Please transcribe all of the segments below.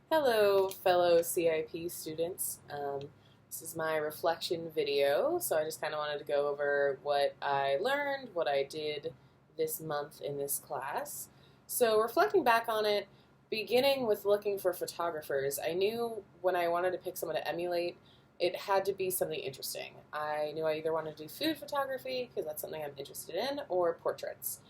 Hello, fellow CIP students. This is my reflection video, so I just kind of wanted to go over what I learned, what I did this month in this class. So reflecting back on it, beginning with looking for photographers, I knew when I wanted to pick someone to emulate, it had to be something interesting. I knew I either wanted to do food photography, because that's something I'm interested in, or portraits.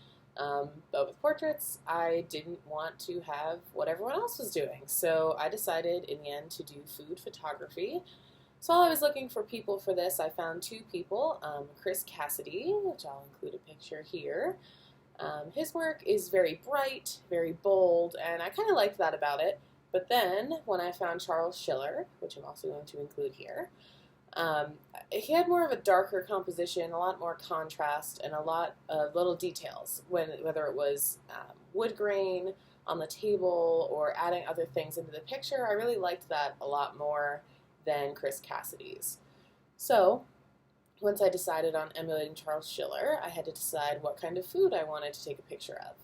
But with portraits, I didn't want to have what everyone else was doing. So I decided in the end to do food photography. So while I was looking for people for this, I found two people, Chris Cassidy, which I'll include a picture here. His work is very bright, very bold, and I kind of liked that about it. But then when I found Charles Schiller, which I'm also going to include here, um, he had more of a darker composition, a lot more contrast, and a lot of little details, whether it was wood grain on the table or adding other things into the picture. I really liked that a lot more than Chris Cassidy's. So once I decided on emulating Charles Schiller, I had to decide what kind of food I wanted to take a picture of.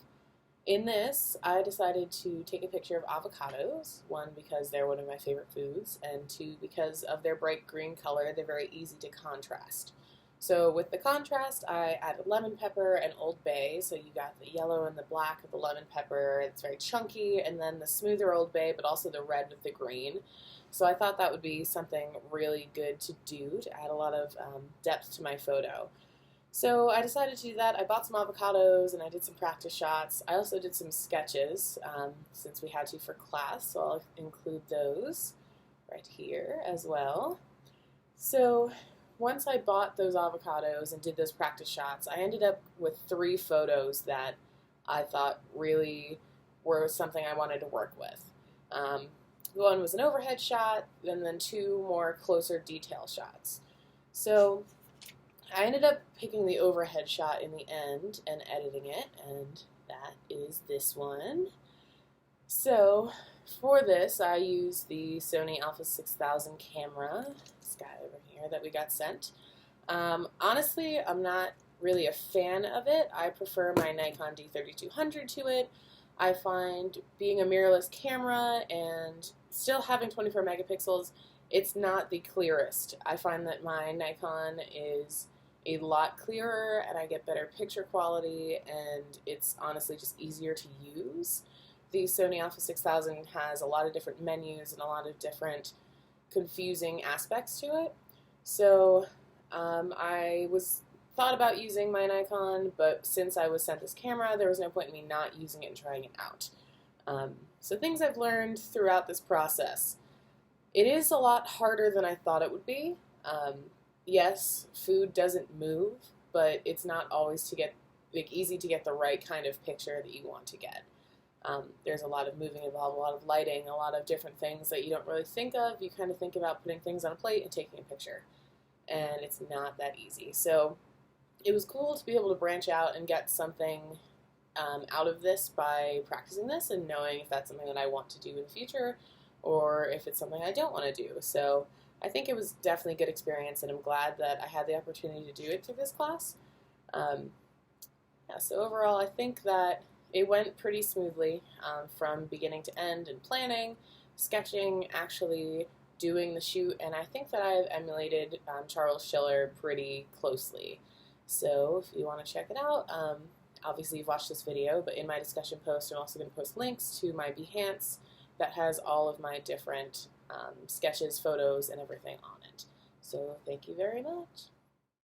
In this, I decided to take a picture of avocados, one because they're one of my favorite foods, and two because of their bright green color, they're very easy to contrast. So with the contrast, I added lemon pepper and Old Bay, so you got the yellow and the black of the lemon pepper, it's very chunky, and then the smoother Old Bay, but also the red with the green. So I thought that would be something really good to do to add a lot of depth to my photo. So I decided to do that. I bought some avocados and I did some practice shots. I also did some sketches since we had to for class, so I'll include those right here as well. So once I bought those avocados and did those practice shots, I ended up with 3 photos that I thought really were something I wanted to work with. One was an overhead shot, and then 2 more closer detail shots. So I ended up picking the overhead shot in the end and editing it, and that is this one. So for this, I used the Sony Alpha 6000 camera, this guy over here that we got sent. Honestly, I'm not really a fan of it. I prefer my Nikon D3200 to it. I find being a mirrorless camera and still having 24 megapixels, it's not the clearest. I find that my Nikon is a lot clearer and I get better picture quality, and it's honestly just easier to use. The Sony Alpha 6000 has a lot of different menus and a lot of different confusing aspects to it. So I thought about using my Nikon, but since I was sent this camera, there was no point in me not using it and trying it out. So things I've learned throughout this process. It is a lot harder than I thought it would be. Yes, food doesn't move, but it's not always easy to get the right kind of picture that you want to get. There's a lot of moving involved, a lot of lighting, a lot of different things that you don't really think of. You kind of think about putting things on a plate and taking a picture, and it's not that easy. So it was cool to be able to branch out and get something out of this by practicing this and knowing if that's something that I want to do in the future or if it's something I don't want to do. So I think it was definitely a good experience, and I'm glad that I had the opportunity to do it through this class. Yeah, so overall, I think that it went pretty smoothly from beginning to end in planning, sketching, actually doing the shoot, and I think that I've emulated Charles Schiller pretty closely. So if you want to check it out, obviously you've watched this video, but in my discussion post, I'm also going to post links to my Behance that has all of my different sketches, photos, and everything on it. So thank you very much.